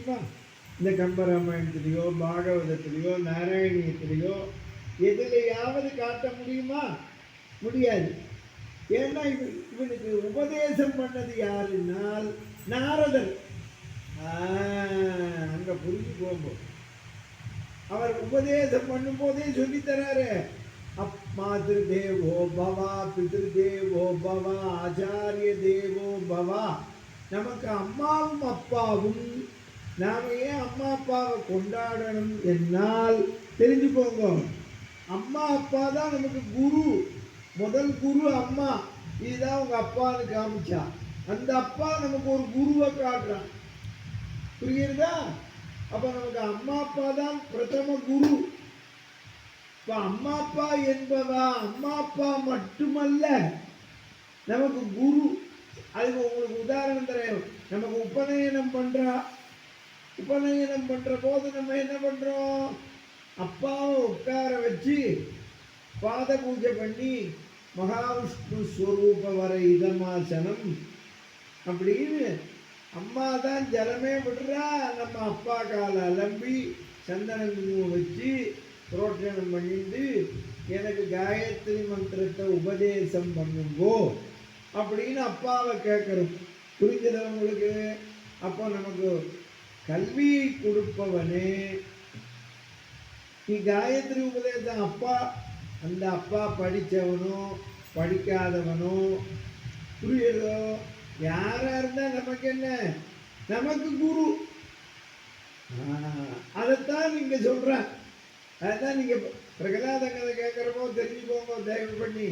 முடியுமா? இந்த கம்பராமாயணத்திலேயோ பாகவதத்திலேயோ நாராயணியத்திலேயோ எதுலையாவது காட்ட முடியுமா? முடியாது. ஏன்னா இவனுக்கு உபதேசம் பண்ணது யாருன்னால் நாரதர். அங்க புரிஞ்சு போகும்போது அவர் உபதேசம் பண்ணும் போதே சொல்லித்தராரு. மாத்ரு தேவோ பவா, பித்ரு தேவோ பவா, ஆச்சாரிய தேவோ பவா. நமக்கு அம்மாவும் அப்பாவும், நாம ஏன் அம்மா அப்பாவை கொண்டாடணும் என்னால் தெரிஞ்சுக்கோங்க, அம்மா அப்பா தான் நமக்கு குரு. முதல் குரு அம்மா. இதுதான் உங்க அப்பான்னு காமிச்சா, அந்த அப்பா நமக்கு ஒரு குருவை காட்டுறான். புரியுறதா? அப்ப நமக்கு அம்மா அப்பா தான் பிரதம குரு. இப்ப அம்மா அப்பா என்பவா அம்மா அப்பா மட்டுமல்ல, நமக்கு குரு. அதுக்கு உங்களுக்கு உதாரணம் தரேன். நமக்கு உபநயனம் பண்ற போது நம்ம என்ன பண்றோம்? அப்பாவை உட்கார வச்சு பாத பூஜை பண்ணி மகாவிஷ்ணு ஸ்வரூப வர இதமாசனம் அப்படின்னு அம்மா தான் ஜலமே விடுறா. நம்ம அப்பா காலை அலம்பி சந்தனம் வச்சு புரோட்டனம் பண்ணிட்டு எனக்கு காயத்ரி மந்திரத்தை உபதேசம் பண்ணுங்கோ அப்படின்னு அப்பாவை கேட்குறோம். புரிஞ்சது உங்களுக்கு? அப்போ நமக்கு கல்வியை கொடுப்பவனே நீ காயத்ரி உபதேசம் அப்பா. அந்த அப்பா படித்தவனோ படிக்காதவனோ, புரியுதோ, யாரா இருந்தா நமக்கு என்ன? நமக்கு குரு. அதைத்தான் நீங்க சொல்ற. அதான் நீங்க பிரகலாதன் கதை கேட்கிறப்போ தெரிஞ்சுக்கோங்க தயவு பண்ணி.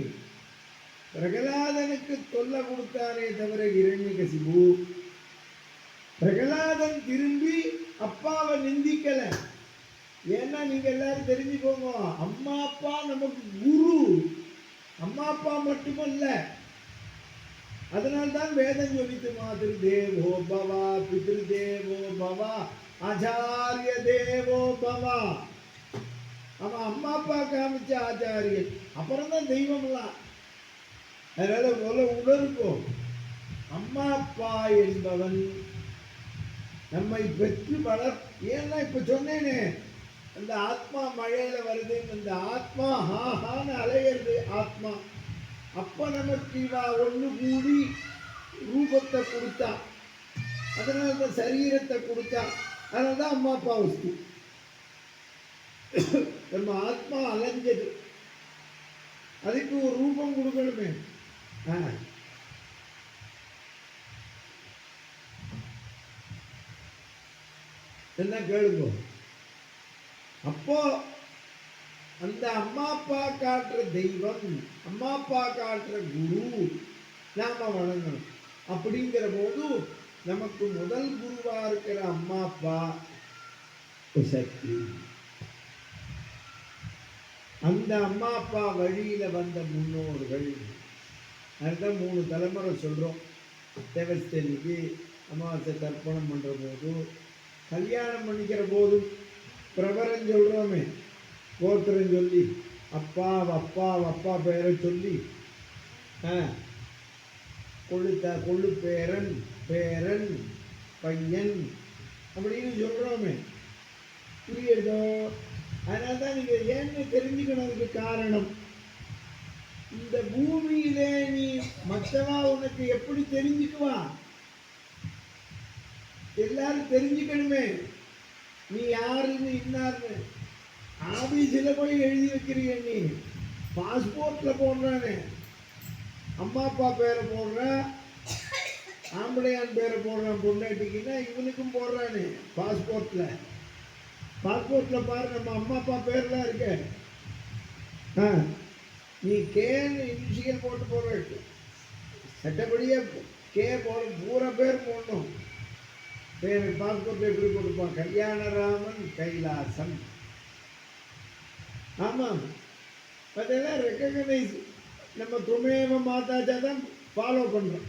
பிரகலாதனுக்கு தொல்லை கொடுத்தானே தவிர இரண்யகசிபு, பிரகலாதன் திரும்பி அப்பாவை நிந்திக்கல. ஏன்னா நீங்க எல்லாரும் தெரிஞ்சுக்கோங்க, அம்மா அப்பா நமக்கு குரு. அம்மா அப்பா மட்டுமல்ல. அதனால்தான் வேதம் சொல்லித்து மாத்ரு தேவோ பவா, பித்ரு தேவோ பவா, ஆச்சாரிய தேவோ பவா. அவன் அம்மா அப்பா காமிச்ச ஆச்சாரியன், அப்புறம் தான் தெய்வம்லாம். அதனால போல உணர்க்கும். அம்மா அப்பா என்பவன் நம்மை பெற்று வளர். ஏன்னா இப்ப சொன்னேனே, அந்த ஆத்மா மழையில வருது, இந்த ஆத்மா ஹாஹான்னு அலையிறது ஆத்மா. அப்ப நமக்கு இவா ஒன்று கூடி ரூபத்தை கொடுத்தா, அதனால தான் சரீரத்தை கொடுத்தா. அதனால தான் அம்மா அப்பா வஸ்து. நம்ம ஆத்மா அலைஞ்சது, அதுக்கு ஒரு ரூபம் கொடுக்கணுமே. என்ன கேளுங்க. அப்போ அந்த அம்மா அப்பா காட்டுற தெய்வம், அம்மா அப்பா காட்டுற குரு நாம வணங்கணும். அப்படிங்கிற போது நமக்கு முதல் குருவா இருக்கிற அம்மா அப்பா சக்தி. அந்த அம்மா அப்பா வழியில வந்த முன்னோர்கள், அதுதான் 3 தலைமுறை சொல்றோம். தேவஸ்தேனிக்கு அமாவாசை தர்ப்பணம் பண்ற போது, கல்யாணம் பண்ணிக்கிற போதும் பிரபரம் சொல்றோமே, கோத்திரம் சொல்லி அப்பா பேரை சொல்லி கொள்ளு பேரன் பேரன் பையன் அப்படின்னு சொல்றோமே, புரியுதோ? அதனால தான் நீங்க ஏன்னு தெரிஞ்சுக்கணும்னு காரணம், இந்த பூமியிலே நீ மற்றவா உனக்கு எப்படி தெரிஞ்சுக்குவா? எல்லாரும் தெரிஞ்சுக்கணுமே நீ யாருன்னு இன்னார்னு. ஆபீஸில் போய் எழுதி வைக்கிறீங்க, நீ பாஸ்போர்ட்ல போடுறானே அம்மா அப்பா பேரை போடுறான், ஆம்பளையான் பேரை போடுறான் பொண்டாட்டிக்குன்னா இவனுக்கும் போடுறானே பாஸ்போர்ட்ல. பாஸ்போர்ட்ல பாரு, நம்ம அம்மா அப்பா பேர்லாம் இருக்க. நீ கேன்னு இனிஷியல் போட்டு போடுற, சட்டப்படியே கே போட பூரா பேர் போடணும். பேர் பாஸ்போர்ட் எப்படி கொடுப்பான்? கல்யாணராமன் கைலாசம். ஆமாம், அதெல்லாம் ரெக்கக்னைஸ். நம்ம துமேவ மாதாஜா தான் ஃபாலோ பண்ணுறோம்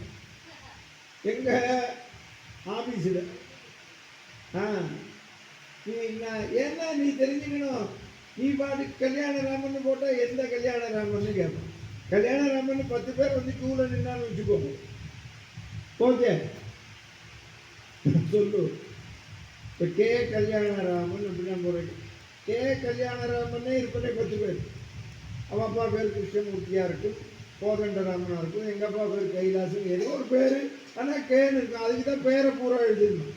எங்க ஆபீஸில். நீ ஏன்னா நீ தெரிஞ்சுக்கணும். நீ பாட்டு கல்யாணராமன் போட்டால் எந்த கல்யாணராமன் கேட்போம். கல்யாணராமன் 10 பேர் வந்து கியூவில் நின்னான்னு வச்சுக்கோ, ஓகே சொல்லு. இப்போ கே கல்யாணராமன் அப்படின்னா போகிறேன். கே கல்யாணராமனே இருப்பதே 10 பேர். அவன் அப்பா பேர் கிருஷ்ணமூர்த்தியாக இருக்கும், கோதண்டராமனாக இருக்கும், எங்கள் அப்பா பேர் கைலாசம், ஏதோ ஒரு பேர், ஆனால் கேன்னு இருக்கும். அதுக்கு தான் பேரை பூரா எழுதிடணும்.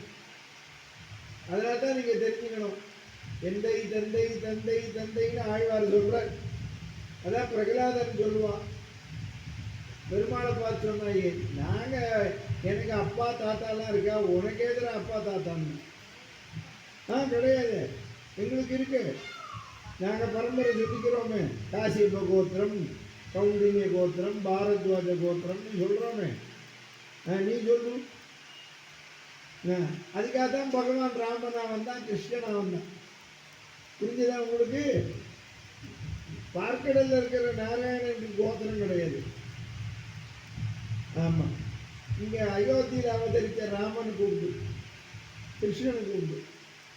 அதனால தான் நீங்கள் தெரிஞ்சுக்கணும். எந்தை தந்தை தந்தை தந்தைன்னு ஆழ்வார் சொல்கிறார். அதான் பிரகலாதன் சொல்லுவான். பெருமாளை பார்த்து சொன்னாயே, நாங்கள் எனக்கு அப்பா தாத்தாலாம் இருக்கா, உனக்கு எதிர அப்பா தாத்தான்னு? கிடையாது, எங்களுக்கு இருக்கு. நாங்கள் பரம்பரை சுத்திக்கிறோமே, காசிப கோத்திரம், கௌண்டினிய கோத்திரம், பாரத்வாஜ கோத்திரம்னு சொல்கிறோமே. நீ சொல்லு. அதுக்காக தான் பகவான் ராமனா வந்தான், கிருஷ்ணனா வந்தான். புரிஞ்சுதான் உங்களுக்கு? பார்க்கடலில் இருக்கிற நாராயணனுக்கு கோத்திரம் கிடையாது. ஆமாம், இங்கே அயோத்தியில் அவதரித்த ராமனுக்கு உண்டு, கிருஷ்ணனுக்கு உண்டு,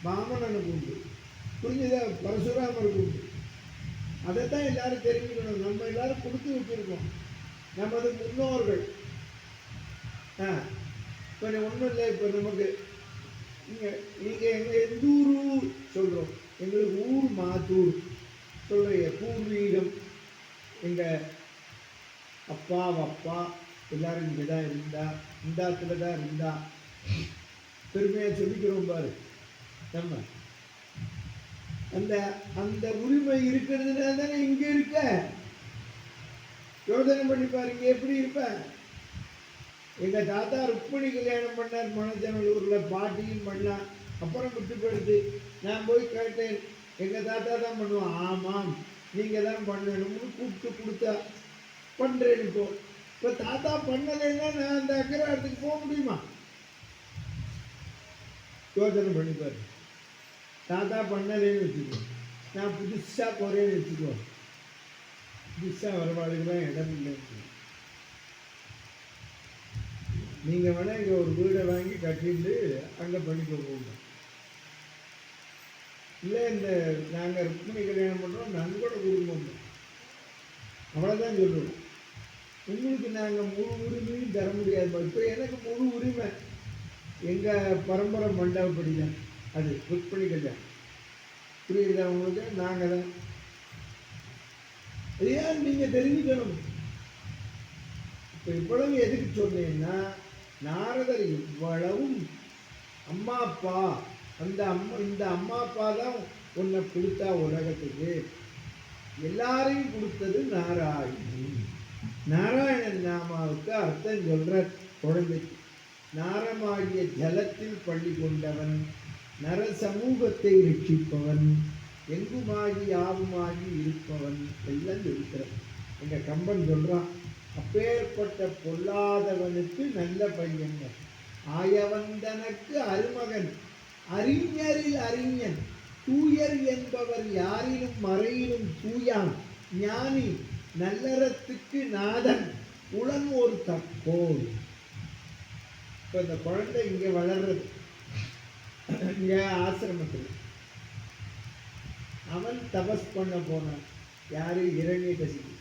வாமனனுக்கு உண்டு. புரிஞ்சுதா? பரசுராமருக்கு உண்டு. அதைத்தான் எல்லாரும் தெரிஞ்சுக்கணும். நம்ம எல்லாரும் கொடுத்து விட்டுருக்கோம், நமது முன்னோர்கள். இப்போ ஒன்றும் இல்லை. இப்போ நமக்கு நீங்கள் எங்கள் எந்த ஊர் சொல்கிறோம், எங்களுக்கு ஊர் மாத்தூர் சொல்கிற பூர்வீகம். எங்கள் அப்பா எல்லாரும் இங்கே தான் இருந்தா, இந்த இடத்துல தான் இருந்தா, பெருமையாக சொல்லிக்கிறோம் பாரு. நம்ம அந்த அந்த உரிமை இருக்கிறதுனால தானே இங்கே இருக்க. யோசனை பண்ணி பாருங்க, எப்படி இருப்ப? எங்கள் தாத்தா ருக்மணி கல்யாணம் பண்ணார் மணச்சநல்லூரில், பாட்டியும் பண்ணா. அப்புறம் விட்டு போயிடுது. நான் போய் கேட்டேன், எங்கள் தாத்தா தான் பண்ணுவான். ஆமாம், நீங்கள் தான் பண்ணணும்னு கூப்பிட்டு கொடுத்தா பண்ணுறேன்னு. இப்போ தாத்தா பண்ணலைன்னா நான் அந்த அக்ரஹாரத்துக்கு போக முடியுமா? யோசனை பண்ணிப்பாரு. தாத்தா பண்ணலைன்னு வச்சுக்கோ, நான் புதுசாக போகிறேன்னு வச்சுக்கோ, புதுசாக வரவாளுக்கெல்லாம் இடம் இல்லைன்னு. நீங்கள் வேணால் இங்கே ஒரு வீடை வாங்கி கட்டிட்டு அங்கே பண்ணிக்க போகணும். இல்லை, இந்த நாங்கள் ருக்மணி கல்யாணம் பண்ணுறோம், நன்கொடை குடும்பம், அவ்வளோதான் சொல்லுவோம். உங்களுக்கு நாங்கள் முழு உரிமையும் தர முடியாது. இப்போ எனக்கு முழு உரிமை எங்கள் பரம்பரை மண்டபப்படி தான். அது ருக்மணி கல்யாணம். புரியுதா உங்களுக்கு? நாங்கள் தான். ஏன் நீங்கள் தெரிஞ்சுக்கணும். இப்போ இவ்வளவு எதுக்கு சொன்னேன்னா, நாரதர் இவ்வளவும் அம்மா அப்பா, இந்த அம்மா அப்பா தான் உன்னை கொடுத்தா உலகத்துக்கு. எல்லாரையும் கொடுத்தது நாராயணி. நாராயணன் நாமாவுக்கு அர்த்தம் சொல்ற குழந்தைக்கு. நாரமாகிய ஜலத்தில் பள்ளி கொண்டவன், நர சமூகத்தை ரட்சிப்பவன், எங்குமாகி யாவுமாகி இருப்பவன் எல்லாம் இருக்கிறான். எங்க கம்பன் சொல்றான், அப்பேற்பட்ட பொல்லாதவனுக்கு நல்ல பையன், ஆயவன் தனக்கு அருமகன், அறிஞரில் அறிஞன், தூயர் என்பவர் யாரிலும் மறையிலும் தூயான், ஞானி நல்லறத்துக்கு நாதன், உளன் ஒரு தக்கோல். இப்போ இந்த குழந்தை இங்கே வளர்றது, இங்கே ஆசிரமத்தில். அவன் தபஸ் பண்ண போனான். யாரு? இரண்யகசிபு.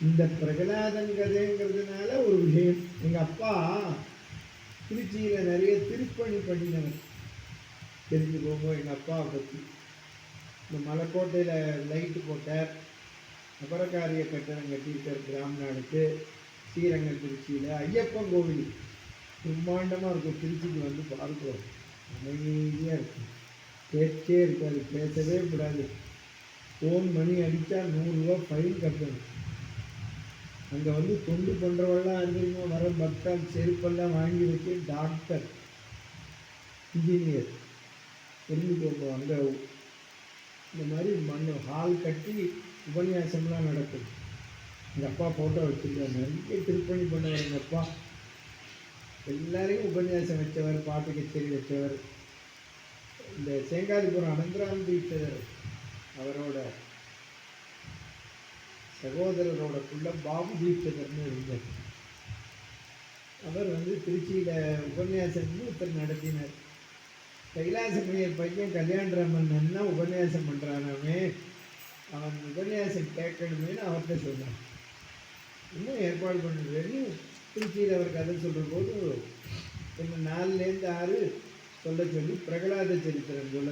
இந்த பிரகலாதன் கதைங்கிறதுனால ஒரு விஷயம். எங்கள் அப்பா திருச்சியில் நிறைய திருப்பணி பண்ணினவன். தெரிஞ்சுக்கோங்க எங்கள் அப்பாவை பற்றி. இந்த மலைக்கோட்டையில் லைட்டு போட்டார், அபரகாரிய கட்டணம் கட்டியிருக்கார் பிராமணனுக்கு. ஸ்ரீரங்கம் திருச்சியில் ஐயப்பன் கோவில் பிரம்மாண்டமாக இருக்கும். திருச்சிக்கு வந்து பார்க்கிறோம், அமைதியாக இருக்கும், பேச்சே இருக்காது, பேசவே கூடாது. ஃபோன் மணி அடித்தா 100 ரூபா ஃபைன் கட்டணும். அங்கே வந்து தொண்டு பண்ணுறவெல்லாம் அன்றைக்கு வர பக்தன் செருப்பெல்லாம் வாங்கி வச்சு டாக்டர், இன்ஜினியர் தெரிஞ்சுக்கோங்க. அங்கே இந்த மாதிரி ஹால் கட்டி உபன்யாசம்லாம் நடக்கும். எங்கள் அப்பா ஃபோட்டோ வச்சுருக்காங்க. நிறைய திருப்பணி பண்ணுவார் எங்கள் அப்பா. எல்லாரையும் உபன்யாசம் வச்சவர், பாட்டு கச்சேரி வச்சவர். இந்த சேங்காதிபுரம் அனந்தராம் தீட்சிதர் அவரோட சகோதரரோட புள்ள பாபு தீட்சிதர்னு இருந்தார். அவர் வந்து திருச்சியில் உபன்யாசம் ஒருத்தர் நடத்தினார். கைலாசமணியர் பையன் கல்யாணராமன் நல்லா உபன்யாசம் பண்ணுறானாமே, அவன் உபன்யாசம் கேட்கணுமேனு அவர்கிட்ட சொன்னான். இன்னும் ஏற்பாடு பண்ணுறேன்னு திருச்சியில் அவர் கதை சொல்கிற போது என்ன 4லேருந்து 6 சொல்ல சொல்லி பிரகலாத சரித்திரம் சொல்ல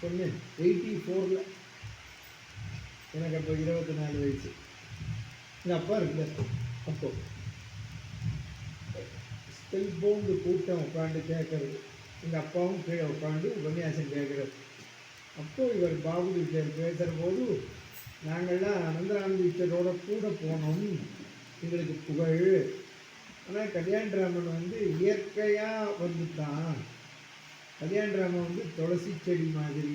சொன்னேன் 84ல். எனக்கு அப்போ 24 வயசு. எங்கள் அப்பா இருக்குல்ல, அப்போ செல்போன் கூட்டம் உட்காந்து கேட்கறது, எங்கள் அப்பாவும் கீழே உட்காந்து உபன்யாசம் கேட்குறது. அப்போது இவர் பாபு டீச்சர் பேசுகிற போது நாங்கள்லாம் அனந்தராமன் டீச்சரோட கூட போனோம், எங்களுக்கு புகழ். ஆனால் கல்யாணராமன் வந்து இயற்கையாக வந்துட்டான். கல்யாணராமன் வந்து துளசி செடி மாதிரி,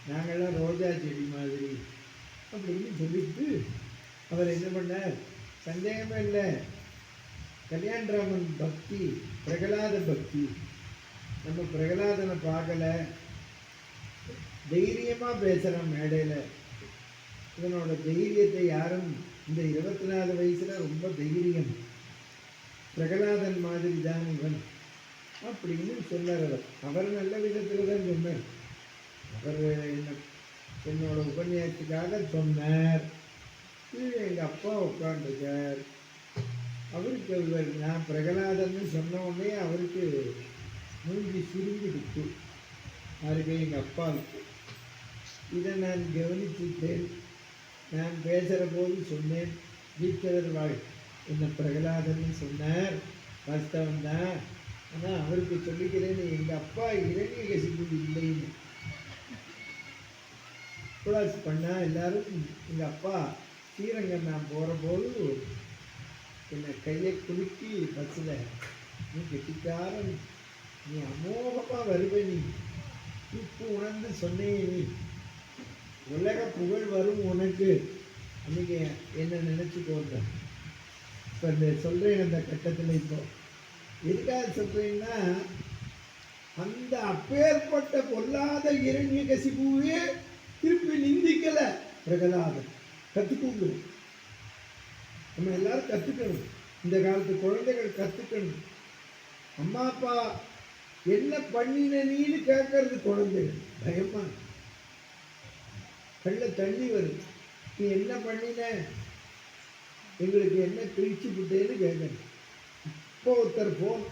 நாங்கள்லாம் ரோஜா செடி மாதிரி அப்படின்னு சொல்லிட்டு அவர் என்ன பண்ணார், சந்தேகமே இல்லை, கல்யாணராமன் பக்தி பிரகலாத பக்தி. நம்ம பிரகலாதனை பார்க்கல, தைரியமாக பேசுகிறான் மேடையில். இவனோட தைரியத்தை யாரும் இந்த 24 வயசில் ரொம்ப தைரியம், பிரகலாதன் மாதிரி தான் இவன் அப்படின்னு சொன்னார். அவர் நல்ல விதத்தில் தான் சொன்னார். அவர் என்னோட உபன்யாசத்துக்காக சொன்னார். எங்கள் அப்பா உட்காந்துருக்கார். அவருக்கு இவர் நான் பிரகலாதன்னு சொன்ன உடனே அவருக்கு மூஞ்சி சுருங்கிடுச்சு. அவருக்கு எங்கள் அப்பாவுக்கு. இதை நான் கவனிச்சுட்டேன். நான் பேசுகிற போது சொன்னேன், தீட்சதர் வாழ் என்ன பிரகலாதன்னு சொன்னார், வாஸ்தவம் தான். ஆனால் அவருக்கு சொல்லிக்கிறேன், எங்கள் அப்பா இரண்யகசிபு இல்லைன்னு ப்ளஸ் பண்ணால் எல்லாரும். எங்கள் அப்பா ஸ்ரீரங்கம் நான் போகிற போது என்னை கையை குலுக்கி பஸ்ஸில், நீ கெட்டிக்காரன், நீ அமோகமாக வருவ, நீ இப்போ உணர்ந்து சொன்னேன், நீ உலக புகழ் வரும் உனக்கு, அன்றைக்கி என்ன நினச்சிக்கோங்க. இப்போ இந்த சொல்கிறேன் அந்த கட்டத்தில். இப்போ எதுக்காக சொல்கிறேன்னா, அந்த அப்பேற்பட்ட பொல்லாத இரண்யகசிபுவே திருப்பி நிந்திக்கலை பிரகலாதன். கற்றுக்கோங்க, நம்ம எல்லாரும் கற்றுக்கணும். இந்த காலத்து குழந்தைகள் கற்றுக்கணும். அம்மா அப்பா என்ன பண்ணின நீன்னு கேட்கறது குழந்தைகள் பயமா, கள்ள தண்ணி வருது, நீ என்ன பண்ணின, எங்களுக்கு என்ன கிழிச்சு விட்டேன்னு கேட்கணும். இப்போ ஒருத்தர் போன்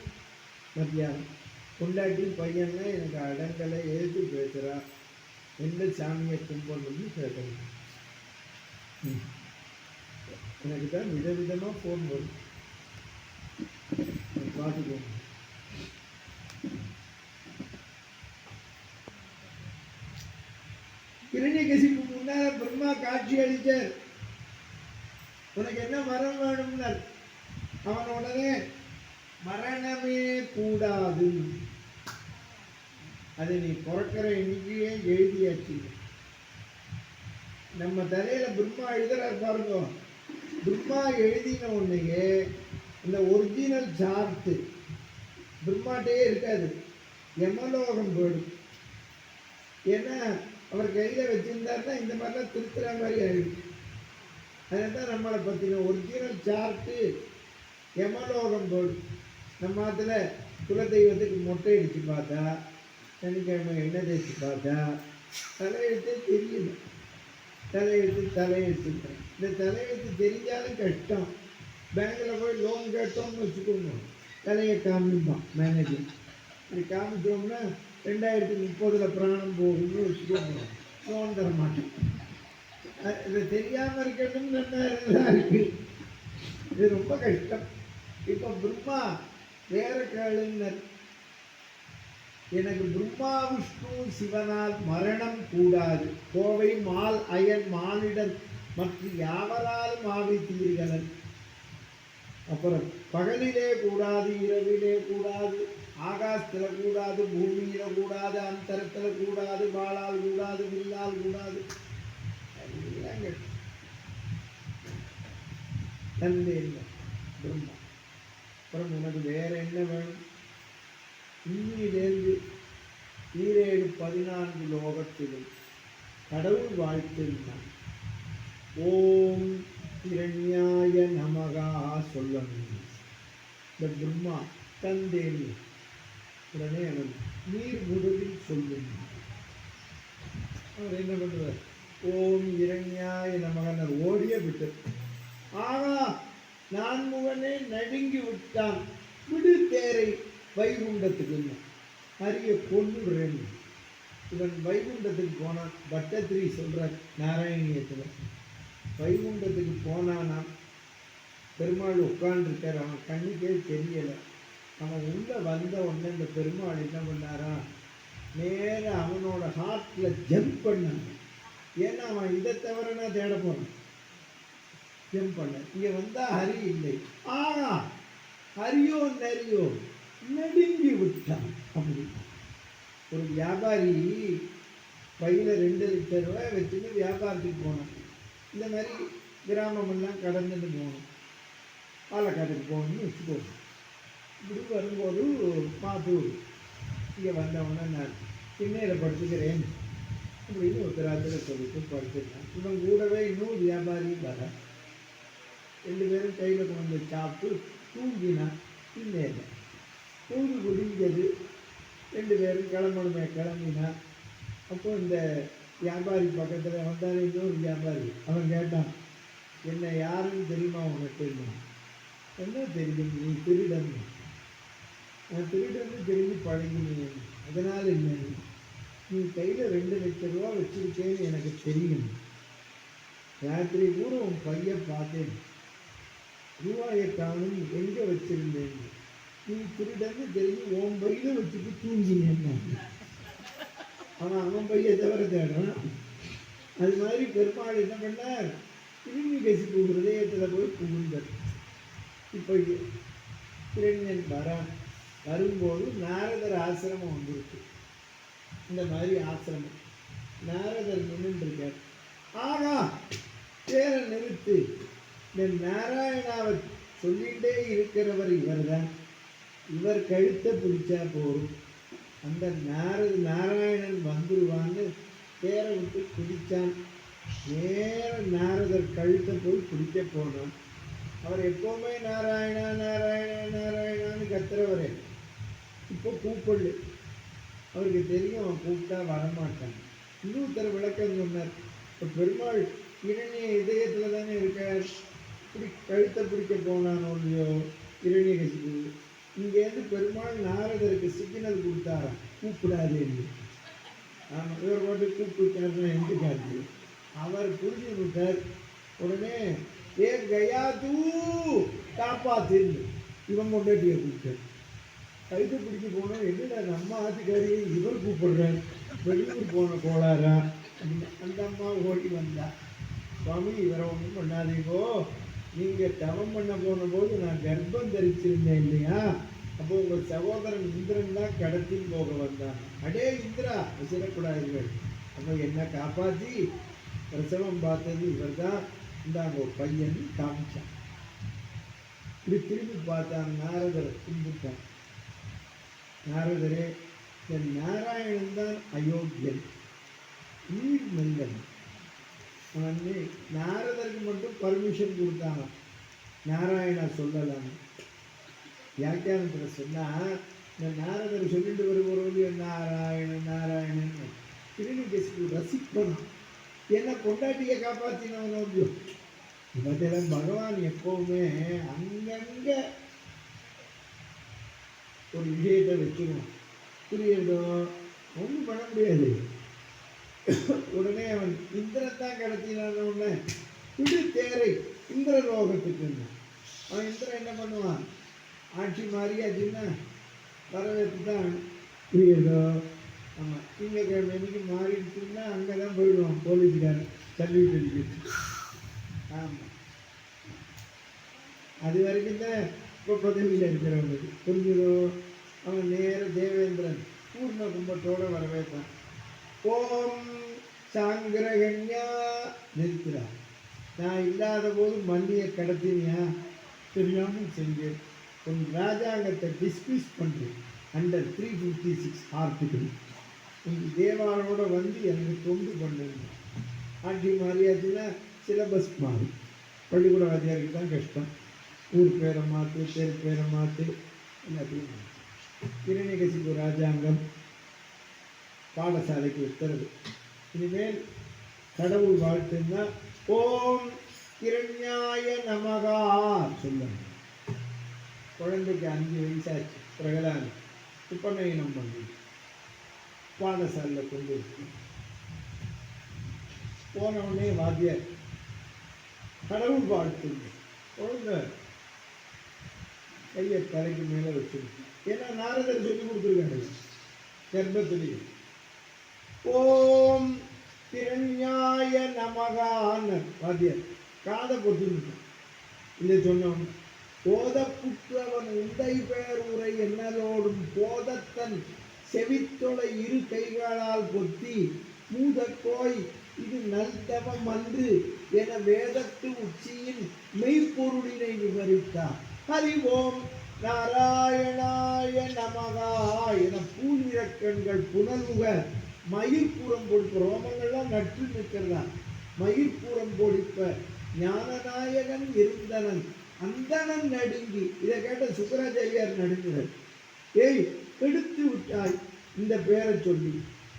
மத்தியானம் கொண்டாட்டி பையன்னா எனக்கு அடங்கலை, எழுத்து பேசுகிறா, எந்த சாமியை கும்பிடணும்னு கேட்கணும். எனக்கு தான் விதவிதமாக ஃபோன் வரும், பார்த்துக்கோங்க. இரண்யகசிபு முன்னால பிரம்மா காட்சி அளித்தார். உனக்கு என்ன மரம் வேணும்னார். அவன் உடனே மரணமே கூடாது, அதை நீ பிறக்கிற எண்ணிக்கையே எழுதியாச்சு. நம்ம தலையில பிரம்மா எழுதுறார் பாருங்க. பிரம்மா எழுதின உடனேயே இந்த ஒரிஜினல் சார்ட்டு பிரம்மாட்டே இருக்காது, யமலோகம் போயிடும். ஏன்னா அவர் கையில் வச்சுருந்தாருன்னா இந்த மாதிரிலாம் திருத்துற மாதிரி ஆகிடும். அதுதான் நம்மளை பற்றின ஒரிஜினல் சார்ட்டு யமலோகம் போயிடும். நம்ம அதில் குலதெய்வத்துக்கு மொட்டை அடித்து பார்த்தா, சனிக்கிழமை எண்ணெய் தேய்ச்சி பார்த்தா தலையெழுத்து தெரியுது. தலையெழுத்து இந்த தலையெழுத்து தெரிஞ்சாலும் கஷ்டம். பேங்கில் போய் லோன் கேட்டோம்னு வச்சுக்கோங்க, தலையை காமிப்பான் மேனேஜர். இப்படி காமிச்சோம்னா 2030 பிராணம் போகும்னு வச்சுக்கோங்க, லோன் தர மாட்டேன். இது தெரியாமல் இருக்கணும் நல்லா இருக்கு. இது ரொம்ப கஷ்டம். இப்போ பிரம்மா வேற கேளுன்னர். எனக்கு பிரம்மா விஷ்ணு சிவனால் மரணம் கூடாது, கோவை மால் அயன் மானிடன் மற்ற யாவரால் மாவி தீர்கலன். அப்புறம் பகலிலே கூடாது, இரவிலே கூடாது, ஆகாசத்தில் கூடாது, பூமியில் கூடாது, அந்தரத்தில் கூடாது, வாளால் கூடாது, வில்லால் கூடாது. தந்தை இல்லை பிரம்மா. அப்புறம் உனக்கு வேற என்ன வேணும்? இன்னிலேருந்து 14 லோகத்திலும் கடவுள் வாழ்த்தினான். ஓம் இரண்யாய நமகா சொல்லணும். இந்த பிரம்மா தந்தேன் உடனே அவன் நீர் முதலில் சொல்லணும். அவர் என்ன பண்ணுவார்? ஓம் இரண்யாய நமகனர் ஓடிய விட்டு, ஆகா நான்முகனே நடுங்கி விட்டான். விடு தேரை வைகுண்டத்துக்கு அரிய கொண்டு விடுறேன். இவன் வைகுண்டத்துக்கு போனான். பட்டத்திரி சொல்றார் நாராயணியத்தில். வைகுண்டத்துக்கு போனானா பெருமாள் உட்கார்ந்துருக்கார். அவன் கண்ணுக்கே தெரியலை. அவன் உள்ளே வந்த உடனே இந்த பெருமாள் என்ன பண்ணாரா, நேர அவனோட ஹார்ட்டில் ஜம்ப் பண்ணான். ஏன்னா அவன் இதை தவிர நான் தேட போகிறான். ஜம்ப் பண்ண இங்கே வந்தால் ஹரி இல்லை. ஆனா ஹரியோ நரியோ நடுங்கி விட்டான். அப்படி ஒரு வியாபாரி பையில் 2 லிட்டர் ரூபாய் வச்சுன்னு வியாபாரத்துக்கு போனான். இந்த மாதிரி கிராமமெல்லாம் கடந்துட்டு போகணும். பாலக்காட்டுக்கு போகணும்னு வச்சுக்கோங்க. இப்படி வரும்போது பார்த்து இங்கே வந்தவொடனே நான் திண்ணையில் படுத்துக்கிறேன் அப்படின்னு ஒரு ராத்திரி சொல்லிட்டு படுத்துருக்கேன். இவன் கூடவே இன்னும் வியாபாரியும் வர 2 பேரும் கையில் கொண்டு சாப்பிட்டு தூங்கினான். திண்ணையில் தூங்கி குடிஞ்சது. 2 பேரும் கிளம்பணுமே கிளம்பினான். அப்போ இந்த வியாபாரி பக்கத்தில் வந்தாலும் இன்னொரு வியாபாரி. அவன் கேட்டான், என்ன யாருன்னு தெரியுமா உனக்கு? என்ன தெரியும், நீ திருடன். நான் திருடன்னு தெரிஞ்சு பழகினேன். அதனால் என்ன, நீ கையில் 2 லட்சம் ரூபா வச்சிருக்கேன்னு எனக்கு தெரியும். ராத்திரி கூட உன் பையன் பார்த்தேன், ரூபாயை காணும், எங்கே வச்சிருந்தேன். நீ திருடன்னு தெரிஞ்சு உன் பையில வச்சுட்டு தூங்கினேன். அவன் பையன் தவிர தேடுறான். அது மாதிரி பெருமாள் என்ன பண்ணார், திரும்பி கசிப்பு ஹிருதயத்தில் போய் புகுந்தார். இப்போ இரண்யன் வரும்போது நாரதர் ஆசிரமம் வந்துருக்கு. இந்த மாதிரி ஆசிரமம் நாரதர் நின்றுருக்கார். ஆனா பேரை நிறுத்து, இந்த நாராயணாவை சொல்லிகிட்டே இருக்கிறவர் இவர் தான். இவர் கழுத்தை பிடிச்சா போகும், அந்த நாராயணன் வந்துடுவான்னு பேரை விட்டு பிடிச்சான். நேர நாரதர் கழுத்தை போய் பிடிக்க போனான். அவர் எப்போவுமே நாராயணா நாராயணா நாராயணான்னு கத்துறவரே. இப்போ கூப்பிடல. அவருக்கு தெரியும் அவன் கூப்பிட்டா வரமாட்டான். இன்னொருத்தர் விளக்கம் சொன்னார். இப்போ பெருமாள் இரணிய இதயத்தில் தானே இருக்கார். இப்படி கழுத்தை பிடிக்க போனானோ இல்லையோ இரணிய கசிப்பு. இங்கேருந்து பெருமாள் நாரதருக்கு சிக்னல் கொடுத்தாராம், கூப்பிடாதேன்னு. ஆமாம், இவர் போட்டு கூப்பிட்டுருக்காருன்னா எந்த காட்டு. அவர் புரிஞ்சு விட்டார். உடனே ஏ கயா தூ காப்பாத்துன்னு இவன் கொண்டாட்டியை கூப்பிட்டார். கழுத்தை பிடிச்சி போனோம். என்னடா நம்ம ஆத்துக்காரியை இவர் கூப்பிடுறார், வெளியூர் போன கோளாரா அப்படின்னு அந்த அம்மா ஓடி வந்தா. சுவாமி, இவரை ஒன்றும் பண்ணாதீங்கோ, நீங்கள் தவம் பண்ண போன போது நான் கர்ப்பம் தரிச்சிருந்தேன் இல்லையா, அப்போ உங்கள் சகோதரன் இந்திரன் தான் கடத்தின்னு போக வந்தான். அடே இந்திரா, விசிடக்கூடாதுங்கள். அப்போ என்னை காப்பாற்றி பிரசவம் பார்த்தது இவர் தான், இந்தாங்க பையன் காமிச்சான். இப்படி திரும்பி பார்த்தான். நாரதரை கும்பிட்டான். நாரதரே, என் நாராயணன் தான் அயோக்கியன், நீர் மனிதன். வந்து நாரதருக்கு மட்டும் பர்மிஷன் கொடுத்தாங்க, நாராயணா சொல்லலாம். வியாக்கியானத்தில் சொன்னால் இந்த நாரதர் சொல்லிட்டு வரும்போது நாராயணன் நாராயணன் திருநீகேசி ரசிக்கணும். என்ன கொண்டாட்டியை காப்பாற்றினவனோ இவற்றெல்லாம் பகவான் எப்போவுமே அங்கங்கே ஒரு விஷயத்தை வச்சுக்கணும். புரியுதோ? ஒன்றும் பண்ண முடியாது. உடனே அவன் இந்திரத்தான் கடத்தினான உடனே விடு தேரை இந்திர லோகத்துக்கு. அவன் இந்திரன் என்ன பண்ணுவான், ஆட்சி மாறியாச்சுன்னா வரவேற்று தான். புரியுதோ? ஆமாம், திங்கக்கிழமை அன்னைக்கு மாறிடுச்சுன்னா அங்கே தான் போயிடுவான் போலீஸ்காரன் சர்டிஃபிகேட் அடிக்கிட்டு. ஆமாம், அது வரைக்கும் தான் இப்போ பதவியில் இருக்கிறவங்களுக்கு. புரிஞ்சுதோ? அவன் நேர தேவேந்திரன் பூர்ண கும்பத்தோடு வரவேற்றான். ஓம் சாங்கிரகன்யா நிறுத்துறான். நான் இல்லாத போது மல்லியை கடத்தினியா, தெரியாமல் செஞ்சேன். உன் ராஜாங்கத்தை டிஸ்மிஸ் பண்ணுறேன் அண்டர் 356 ஆர்டிகிள். உங்கள் தேவாரோட வந்து எனக்கு தொண்டு பண்ணுங்க. ஆட்சி மாறியாச்சுன்னா சிலபஸ் மாறி. பள்ளிக்கூட வாத்தியாருக்கு தான் கஷ்டம். ஊர் பேரை மாற்று, தெரு பேரை மாற்று, எல்லாத்தையும் மாற்று. இரணியகசிப்பு ராஜாங்கம், பாடசாலைக்கு உத்தரவு. இனிமேல் கடவுள் வாழ்த்துன்னா ஓம் கிரண்யாய நமகா சொல்லுங்க. குழந்தைக்கு 5 வயசாச்சு. பிரகலாதன் உபநயனம் பண்ணி பாடசாலையில் கொண்டு இருக்கு. போனவுடனே வாத்தியார் கடவுள் வாழ்த்துங்க. குழந்தை கையை தலைக்கு மேலே வச்சிருக்கு. ஏன்னா நாரதர் சொல்லி கொடுத்துருக்காங்க கர்ப்பத்திலேயே. ஓம் கிரண்யாய நமகான்னு வாத்தியார் காதை பொறுத்து இதை சொன்னவன். போதப்புற்றவன் உந்தை பெயர் உரை என்னலோடும் போதத்தன் செவித்தொலை இரு கைகளால் பொத்தி மூதக்கோய் இது நல்தவம் அன்று என வேதத்து உச்சியின் மெய்ப்பொருளினை விவரித்தார். ஹரி ஓம் நாராயணாய நமகா என பூநிறக்கண்கள் புனல்முக மயிர்புறம் பொடிப்ப ரோமங்கள்லாம் நற்று நிற்கிறதா. மயிர்புறம் பொடிப்ப ஞானநாயகன் இருந்தனன் அந்தணன் நடுங்கி. இதை கேட்ட சுக்கராச்சாரியார் நடுங்கிறார். ஏய் கெடுத்து விட்டாய் இந்த பேரை சொல்லி.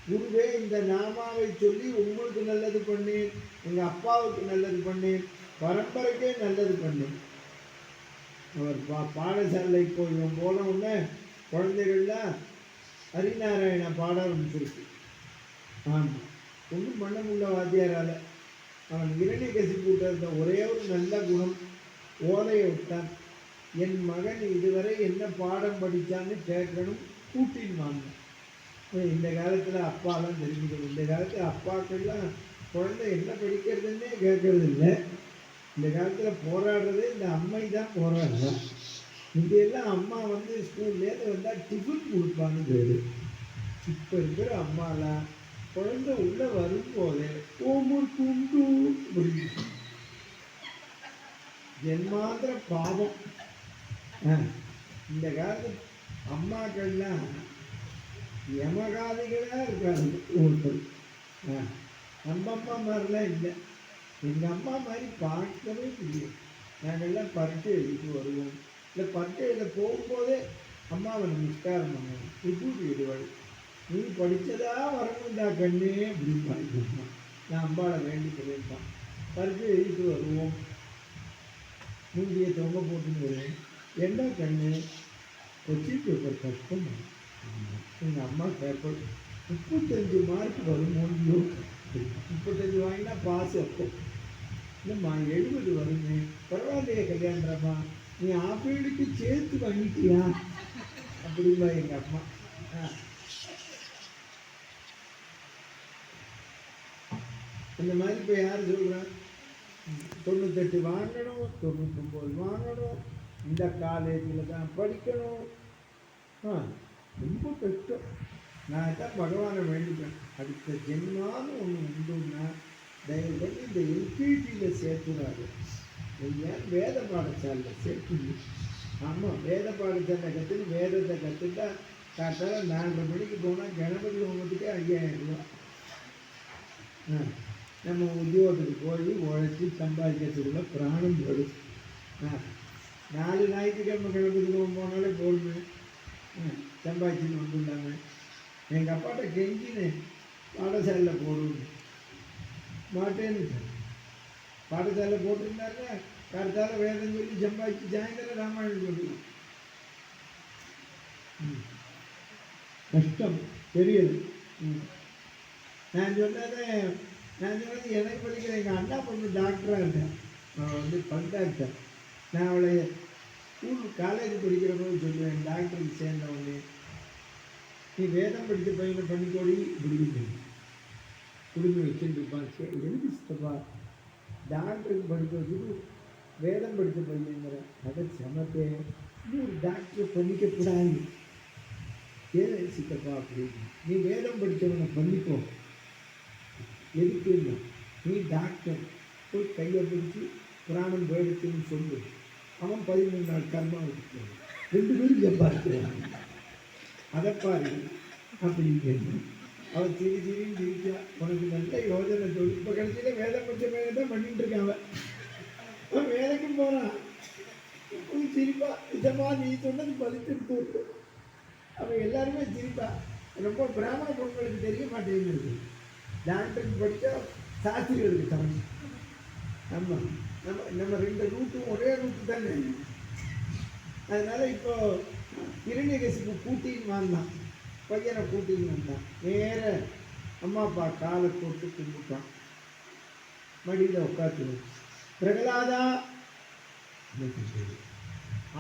குருவே இந்த நாமாவை சொல்லி உங்களுக்கு நல்லது பண்ணேன், எங்கள் அப்பாவுக்கு நல்லது பண்ணேன், பரம்பரைக்கே நல்லது பண்ணேன். அவர் பாடசாலை போய் போன உடனே குழந்தைகள்லாம் ஹரிநாராயண பாட ஆரம்பிச்சிருக்கு. ஆமாம், ஒன்றும் பண்ண முடியல வாத்தியாரால். அவன் இரணிகசிப்பு இருந்த ஒரே ஒரு நல்ல குணம், ஓலையை விட்டான். என் மகன் இதுவரை என்ன பாடம் படித்தான்னு கேட்கணும், கூட்டின்னு வாங்க. இந்த காலத்தில் அப்பாலாம் தெரிஞ்சுக்கணும். இந்த காலத்தில் அப்பாக்கெல்லாம் குழந்தை என்ன படிக்கிறதுன்னே கேட்கறது இல்லை. இந்த காலத்தில் போராடுறதே இந்த அம்மை தான் போராடுறான். இங்கெல்லாம் அம்மா வந்து ஸ்கூல்லேருந்து வந்தால் டிஃபன் கொடுப்பான்னு பேர். இப்போ இருக்கிற அம்மாலாம் குழந்தை உள்ளே வரும்போதே ஓமூர் குண்டு முடியும். ஜென்மாந்திர பாவம். இந்த காலத்து அம்மாக்கள்லாம் யமகாதிகளாக இருக்காங்க ஒருத்தர். நம்ம அம்மா மாதிரிலாம் இல்லை. எங்கள் அம்மா மாதிரி பார்க்கவே முடியும். நாங்கள்லாம் பரீட்சை எழுதிட்டு வருவோம். இல்லை பரீட்சை எழுத போகும்போதே அம்மாவை நமஸ்காரம் பண்ணுவோம். விபூதி விடுவாள். நீ படித்ததா வரணும்டா கண்ணே அப்படின்னு பாடிக்கணும். நான் அம்பாவை வேண்டி சொல்லியிருப்பான். பரீட்சை எழுதிட்டு வருவோம். மூஞ்சியை தொங்க போட்டுன்னு வருவேன். என்ன கண்ணு கொஸ்டின் பேப்பர் கஷ்டம். எங்கள் அம்மா பேப்பர் 35 மார்க் வருமோன்னு 35 வாங்கினா பாஸ். அப்போ இல்லைம்மா 70 வருமே. பரவாயில்லையே கல்யாணம்மா, நீ ஆப்பிளுக்கு சேர்த்து வாங்கிட்டியா அப்படிங்களா எங்கள் அம்மா. இந்த மாதிரி இப்போ யார் சொல்கிறேன் 98 வாங்கணும், 99 வாங்கணும், இந்த காலேஜில் தான் படிக்கணும். ரொம்ப கஷ்டம். நான் தான் பகவானை வேண்டிப்பேன், அடுத்த ஜென்மான்னு ஒன்று உண்டுன்னா தயவு பண்ணி இந்த எல்பிஜியில் சேர்த்துடாது. ஏன் வேத பாடசாலையில் சேர்த்துங்க. ஆமாம், வேத பாடசாலை கற்றுன்னு வேதத்தை கற்றுட்டா காட்டால 4:30 மணிக்கு போனால் கணபதி ஹோமத்துக்கே 5000 ரூபா. நம்ம உத்தியோகத்துக்கு போய் உழைச்சி சம்பாதிக்கிறதுக்குள்ள பிராணம் போடும். 4 ஞாயிற்றுக்கிழமை கணபதி ஹோமம் போனாலே போடுமே, சம்பாதிச்சுன்னு வந்துட்டாங்க. எங்கள் அப்பாட்ட கெஞ்சினேன் பாடசாலையில் போடுவோம். மாட்டேன்னு சார் பாடசாலை போட்டிருந்தாங்க. கருத்தால வேதம் சொல்லி சம்பாதிச்சு சாயந்தரம் ராமாயணம் சொல்லுவோம். கஷ்டம் தெரியல. நான் சொன்னது எனக்கு படிக்கிற எங்கள் அண்ணா பொண்ணு டாக்டராக இருக்கேன். அவள் வந்து பண்டாக்டர். நான் அவளை ஸ்கூல் காலேஜ் படிக்கிற போது சொல்லுவேன், டாக்டருக்கு சேர்ந்தவங்க நீ வேதம் படித்த பையனை பண்ணிக்கோடி இப்படி குடும்பி வச்சுருப்பான். எதுக்கு சித்தப்பா டாக்டருக்கு படிக்க வச்சுட்டு வேதம் படித்த பையங்கிற அதை சமத்தே ஒரு டாக்டர் பண்ணிக்கக்கூடாது. ஏன் சித்தப்பா அப்படின்னு? நீ வேதம் படித்தவனை பண்ணிக்கோ. எதுக்குன்னா நீ டாக்டர் போய் கையை பிடிச்சி புராணம் போயிடுச்சுன்னு சொல்லு. அவன் 13 நாள் கர்மா வச்சுக்குவான். 2 பேரும் சம்பாதிக்கிறான். அதை பாரு அப்படின்னு அவன் சிரின்னு சிரிச்சா. உனக்கு நல்ல யோஜனை சொல்லி இப்போ கடைசியில் வேதம் படித்த மேலே தான் பண்ணிட்டு இருக்கான். அவன் வேலைக்கும் போகிறான். சிரிப்பா நிஜமா நீ சொன்னது பலித்து. அவன் எல்லாருமே சிரிப்பா. ரொம்ப பிராமண பொருட்களுக்கு தெரிய மாட்டேங்குது. டாக்டருக்கு படித்தா சாஸ்திரிகளுக்கு சமம். ஆமாம், நம்ம ரெண்டு ரூட்டும் ஒரே ரூட்டு தானே. அதனால இப்போ இரண்யகசிப்பு கூட்டின்னு வந்தான், பையனை கூட்டின்னு வந்தான். நேர அம்மா அப்பா காலை போட்டு கும்பிட்டான், மடியில் உட்காந்து. பிரகலாதா,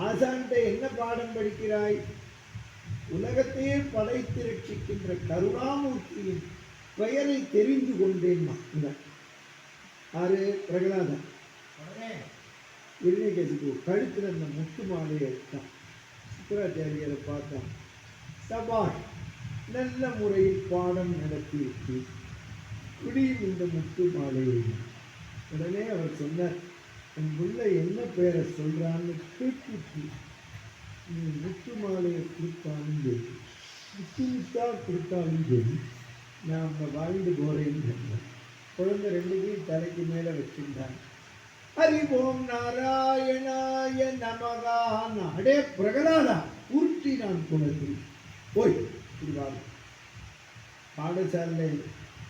ஆசான்கிட்ட என்ன பாடம் படிக்கிறாய்? உலகத்தையே படைத்து ரட்சிக்கின்ற கருணாமூர்த்தியின் பெயரை தெரிந்து கொண்டேன். ஆறு பிரகலாதன் இரண்யகசிப்பு கழுத்தில் அந்த முத்து மாலையை எடுத்தான். சுக்கராச்சாரியரை பார்த்தான். சபாஷ், நல்ல முறையில் பாடம் நடத்தியிருக்கு, குடியும் இந்த முத்து மாலையை. உடனே அவர் சொன்னார், என் புள்ள என்ன பேரை சொல்றான்னு கேட்டு நீ முத்து மாலையை கொடுத்தாலும் சரி, முத்து முத்தா கொடுத்தாலும் சரி, நான் அங்கே வாழ்ந்து போறேன்னு சொன்னேன். குழந்தை ரெண்டுத்தையும் தலைக்கு மேலே வச்சிருந்தாங்க. ஹரிவோம் நாராயணாய நமகான். அடே பிரகலாதா, உருட்டி நான் குணத்தில் போய் புரிவாங்க. பாடசாலை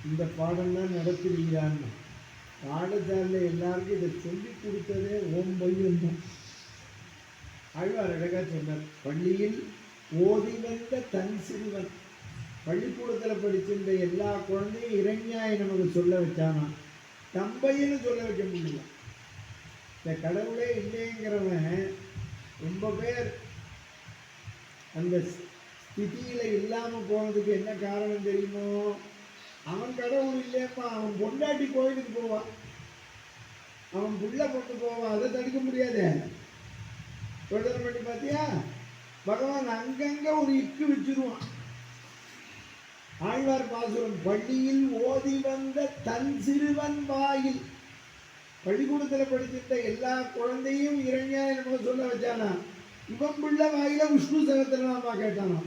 இந்த பாடம் தான் நடத்துறீங்கன்னு பாடசாலையில் எல்லாருக்கும் இதை சொல்லி கொடுத்ததே ஓம் பையன் தான். ஆழ்வார் அழகா சொன்னார், பள்ளியில் ஓதி வந்த தன் சிறுவன். பள்ளிக்கூடத்தில் படிச்சிருந்த எல்லா குழந்தையும் இரண்யாயை நமக்கு சொல்ல வச்சானா, தம்பைன்னு சொல்ல வைக்க முடியல. இந்த கடவுளே இல்லைங்கிறவன் ரொம்ப பேர் அந்த ஸ்திதியில் இல்லாமல் போனதுக்கு என்ன காரணம் தெரியுமோ? அவன் கடவுள் இல்லையப்பா, அவன் பொண்டாட்டி கோயிலுக்கு போவான், அவன் புள்ள கொண்டு போவான், அதை தடுக்க முடியாது. யோசனை பண்ணி பார்த்தியா? பகவான் அங்கங்க ஒரு இக்கு வச்சிருவான். ஆழ்வார் பாசுரம், பள்ளியில் ஓதி வந்த தன் சிறுவன் வாயில். பள்ளிக்கூடத்தில் படிச்சிருந்த எல்லா குழந்தையும் இரண்யாய நம்ம சொல்ல வச்சானா, இவன் பிள்ளை வாயில விஷ்ணு சகத்திரநாமா கேட்டானா.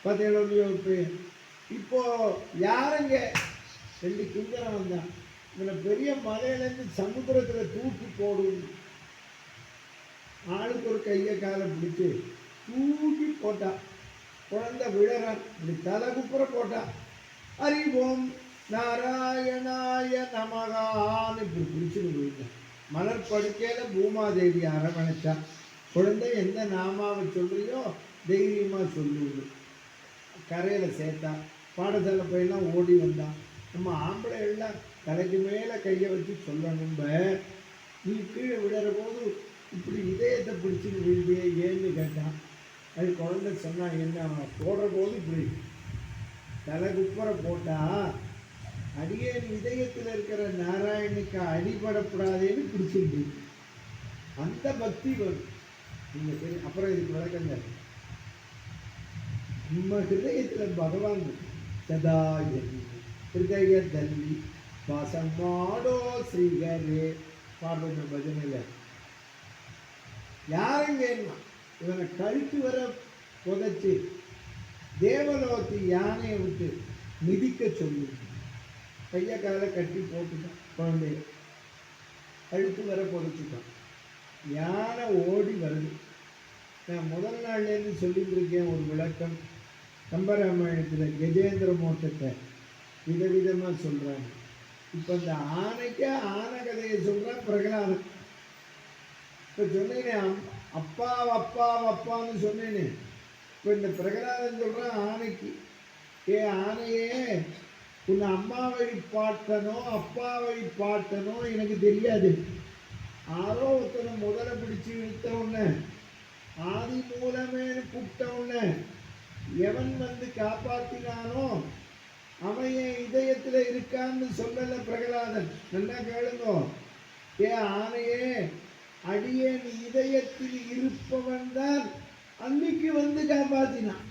பார்த்தேன். இப்போ யாருங்க? ரெண்டு கிங்கரம் வந்தான், இவனை பெரிய மலையிலேருந்து சமுத்திரத்தில் தூக்கி போடும். ஆளுக்கு ஒரு கையை காலை பிடிச்சி தூக்கி போட்டான். குழந்தை விழறான், இப்படி தலை குப்புற போட்டான். ஹரிவோம் நாராயணாய நமகான்னு இப்படி பிடிச்சிட்டு போயிட்டான். மலர் படுக்கையில் பூமாதேவி அரவணைச்சான். குழந்தை எந்த நாமாவை சொல்றியோ தைரியமாக சொல்லுவது. கரையில் சேர்த்தான். பாடசாலை பையெல்லாம் ஓடி வந்தான். நம்ம ஆம்பளை எல்லாம் தலைக்கு மேலே கையை வச்சு சொல்லணும், நீ கீழே விடுற போது இப்படி இதயத்தை பிடிச்சின்னு விழுந்தே ஏன்னு கேட்டான். அது குழந்தை சொன்னான், என்ன போடுற போது இப்படி தலை குப்புற போட்டா அடியேன் இதயத்தில் இருக்கிற நாராயணுக்கு அடிபடப்படாதேன்னு பிடிச்சிருக்கு. அந்த பக்தி வரும். நீங்கள் சரி, அப்புறம் இதுக்கு விளக்கங்க. நம்ம ஹிருதயத்தில் பகவான் சதா ஹிருதய தல்லி வாசம் மாடோ ஸ்ரீகரே பாடுற பஜனையில் யாரும் வேணும். இவனை கழுத்து வர புதைச்சி தேவலோகத்து யானையை விட்டு மிதிக்க சொல்லி கையை காலை கட்டி போட்டுட்டான். குழந்தைய கழுத்து வர புதைச்சிட்டான். யானை ஓடி வருது. நான் முதல் நாள்லேருந்து சொல்லிட்டு இருக்கேன் ஒரு விளக்கம். கம்பராமாயணத்தில் கஜேந்திர மோட்சத்தை விதவிதமாக சொல்கிறாங்க. இப்போ இந்த ஆனைக்கே ஆனை கதையை சொல்கிறான் பிரகலாதன். இப்போ சொன்னேனே அப்பா அப்பா அப்பான்னு சொன்னேனே, இப்போ இந்த பிரகலாதன் சொல்கிறான் ஆனைக்கு, ஏ ஆனையே, உன்னை அம்மா வழி பாட்டனோ அப்பா வழி பாட்டனோ எனக்கு தெரியாது. ஆரோ ஒருத்தனை முதல்ல பிடிச்சி இழுத்த உடனே ஆதி மூலமேனு கூப்பிட்ட உடனே எவன் வந்து காப்பாற்றினானோ அவன் என் இதயத்தில் இருக்கான்னு சொல்லலை பிரகலாதன். நல்லா கேளுங்கோ. ஏ ஆனையே, அடியேன் இதயத்தில் இருப்பவன் தான் அன்னைக்கு வந்து காப்பாற்றினான்.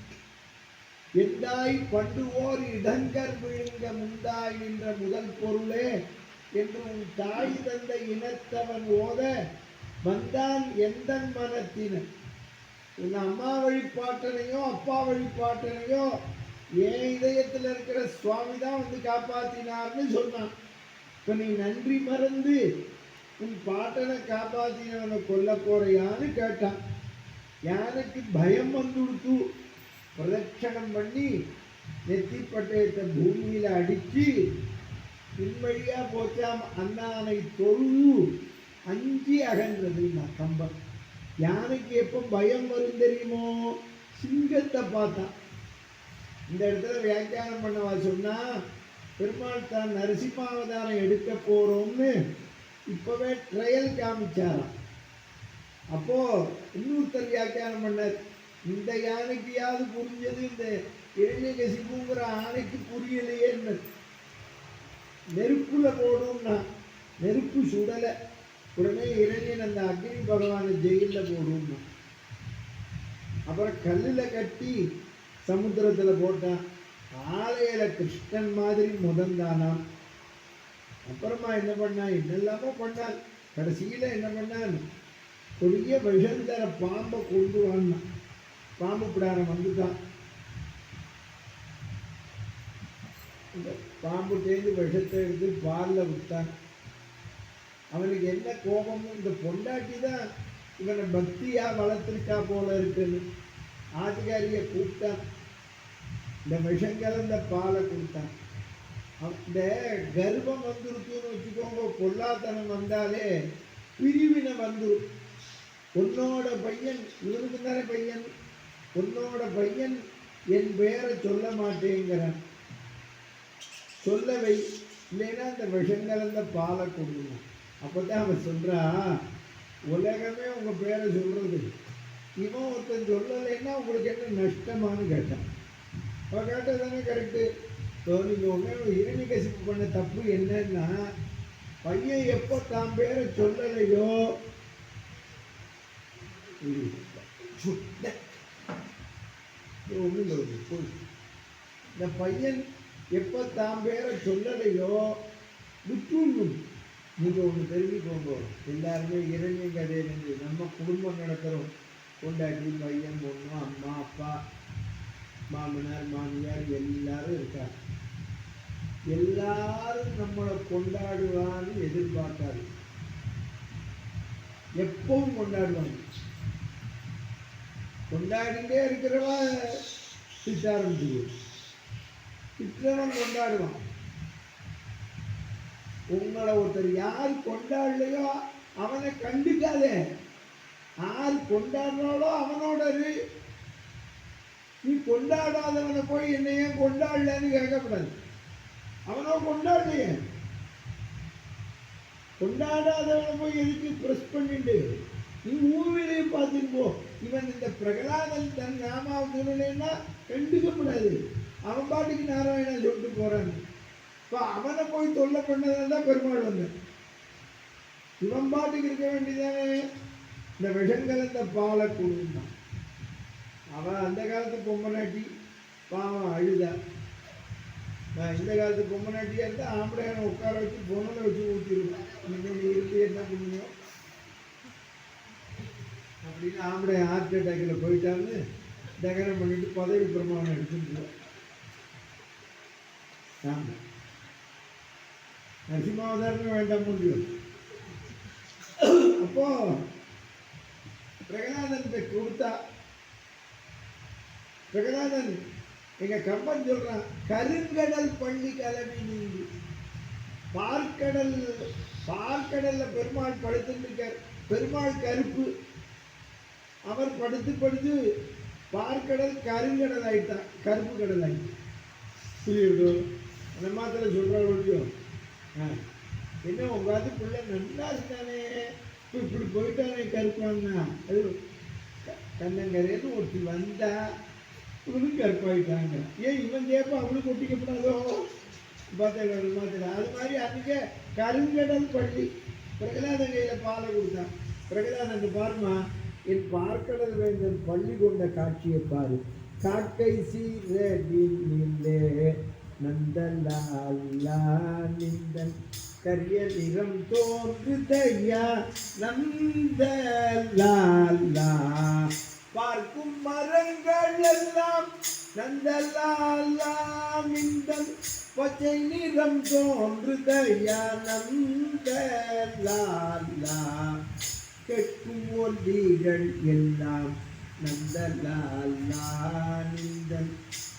எந்தாய் பண்டுவோர் இடங்கர் விழுங்க முந்தாய் என்ற முதல் பொருளே என்று உன் தாய் தந்த இனத்தவன் ஓத வந்தான் எந்த மனத்தினன். உன் அம்மா வழிபாட்டனையோ அப்பா வழிபாட்டனையோ என் இதயத்தில் இருக்கிற சுவாமி தான் வந்து காப்பாற்றினார்னு சொன்னான். இப்போ நீ நன்றி மறந்து உன் பாட்டனை காப்பாற்றினவனை கொல்ல போறியான்னு கேட்டான். யானைக்கு பயம் வந்துடுத்து பிரதட்சணம் பண்ணி நெத்தி பட்டயத்தை பூமியில் அடித்து பின்வழியா போச்சாம் அண்ணானை தொழு அஞ்சி அகன்றதுன்னா கம்பன். யானைக்கு எப்போ பயம் வரும் தெரியுமோ? சிங்கத்தை பார்த்தான். இந்த இடத்துல வியாக்கியானம் பண்ணவா சொன்னா, பெருமாள் தான் நரசிம்மாவதாரம் எடுக்க போறோம்னு இப்பவே ட்ரையல் காமிச்சாராம். அப்போ இன்னொருத்தர் வியாக்கியானம் பண்ணார், இந்த யானைக்கையாவது புரிஞ்சது, இந்த இரண்யகசிபுங்கிற ஆணைக்கு புரியலையேன்னு. நெருப்புல போடும்னா நெருப்பு சுடலை, உடனே இரண்யன் அந்த அக்னி பகவானை ஜெயிலில் போடும்னா. அப்புறம் கல்லில் கட்டி சமுத்திரத்தில் போட்டான். ஆலையில கிருஷ்ணன் மாதிரி முதந்தானான். அப்புறமா என்ன பண்ணான், என்னெல்லாமோ பண்ணான். கடைசியில் என்ன பண்ணான், கொடிய விஷம் தர பாம்பை கொண்டு வாங்கினான். பாம்பு பிடாரம் வந்துட்டான். இந்த பாம்பு தேர்ந்து விஷத்தை எடுத்து பாலில் விட்டான். அவனுக்கு என்ன கோபமும், இந்த பொண்டாட்டி தான் இவனை பக்தியா வளர்த்துருக்கா போல இருக்குன்னு ஆதிகாரியை கூப்பிட்டான். இந்த விஷம் கலந்த பாலை கொடுத்தான். இந்த கர்ப்பம் வந்துருக்குன்னு வச்சுக்கோங்க, பொல்லாத்தனம் வந்தாலே பிரிவினை வந்துடும். உன்னோட பையன், இவனுக்கு தானே பையன், உன்னோட பையன் என் பெயரை சொல்ல மாட்டேங்கிறான், சொல்லவை, இல்லைன்னா அந்த விஷம் கலந்த பாலை கொடுக்கணும். அப்போ தான் அவன் சொல்கிறான், உலகமே உங்கள் பேரை சொல்கிறது, இவன் ஒருத்தன் சொல்லலைன்னா உங்களுக்கு என்ன நஷ்டமானு கேட்டான். அவன் கேட்டது தானே கரெக்டு. ஸோ நீங்கள் ஒன்றே இரணிகசிப்பு பண்ண தப்பு என்னன்னா, பையன் எப்போ தான் பேரை சொல்லலையோ, இந்த பையன் எப்போ தான் பேரை சொல்லலையோ விட்டுணும். நீங்கள் ஒன்று தெரிவிக்கோங்க, எல்லாருமே இரண்யம் கதையிலிருந்து நம்ம குடும்பம் நடத்துகிறோம். கொண்டாட்டி, பையன், பொண்ணு, அம்மா, அப்பா, மாமனார், மாமியார் எல்லாரும் இருக்காங்க. எல்லாரும் நம்மளை கொண்டாடுவான்னு எதிர்பார்க்காது, எப்பவும் கொண்டாடுவாங்க. கொண்டாடிட்டே இருக்கிறவா திட்ட ஆரம்பிச்சுடுவோம், திட்டவன் கொண்டாடுவான். உங்களை ஒருத்தர் யார் கொண்டாடலையோ அவனை கண்டுக்காதே, யார் கொண்டாடுறாளோ அவனோட நீ கொண்டாடாதவனை போய் என்னையே கொண்டாடலன்னு கேட்கக்கூடாது. அவனோ கொண்டாடலையே, கொண்டாடாதவனை போய் எதுக்கு ப்ரெஸ் பண்ணிட்டு நீ ஊர்விலையே பார்த்துட்டு போ. இவன் இந்த பிரகலாதன் தன் நாமாவை சொல்லலைன்னா கண்டுக்கப்படாது, அவன் பாட்டுக்கு நாராயணா சொல்லிட்டு போறான். இப்போ அவனை போய் தொல்லை பண்ணதான் தான் பெருமாள் வந்தேன். இவன் பாட்டுக்கு இருக்க வேண்டியதானே. இந்த விஷங்கலந்த பாலை கொடுந்தான். அவன் அந்த காலத்து பொம்மநாட்டி பாவம் அழுதா. நான் இந்த காலத்து பொம்மநாட்டியாக இருந்தால் ஆம்பளையான உட்கார வச்சு பொண்ணை வச்சு ஊற்றிருக்கான். நீங்கள் இருந்து என்ன பண்ணுவோம் அப்படின்னு ஆம்பளை ஹார்ட் அட்டாக்கில் போயிட்டான்னு தகனம் பண்ணிட்டு பதவி பிரமாணம் எடுத்துருக்கோம். ஆமாம், நரசிம்மாவதாரமே வேண்டாம் முடியும். அப்போ பிரகலாதன்கிட்ட கொடுத்தா, பிரகலாதன் எங்க கம்பன் சொல்றான், கருங்கடல் பள்ளி கலவி நீங்கி. பார்க்கடல்ல பெருமாள் படுத்துருக்கார். பெருமாள் கருப்பு, அவர் படுத்து படுத்து பார்க்கடல் கருங்கடல் ஆயிட்டான், கருப்பு கடல் ஆயிட்டு. புரியுது? அந்த மாத்திர சொல்ற ஒழியும் என்ன உங்க அது பிள்ளை நல்லா இருக்கானே, இப்படி போயிட்டானே கருப்பான்னா, அது கண்ணங்கரைன்னு ஒருத்தி வந்தா இவனும் கருப்பாயிட்டாங்க. ஏன் இவன் கேட்பா அவனுக்கு ஒட்டிக்கப்படாதோ பார்த்தா மாத்திர. அது மாதிரி அன்னைக்கு கருங்கடல் பள்ளி பிரகலாதன் கையில் பாலை கொடுத்தான். பிரகலாதன் பாருமா, என் பார்க்கடல் வேந்தன் பள்ளி கொண்ட காட்சியை பாரு. காக்கை சீரே நந்தலாலா நிந்தன் கரிய நிறம் தோன்றுதையா நந்தலாலா. பார்க்கும் மரங்கள் எல்லாம் நந்தலாலா நிந்தன் பச்சை நிறம் தோன்றுதையா நந்தலாலா. கேட்கும் ஒலிகள் எல்லாம் நந்தலாலா நிந்தன்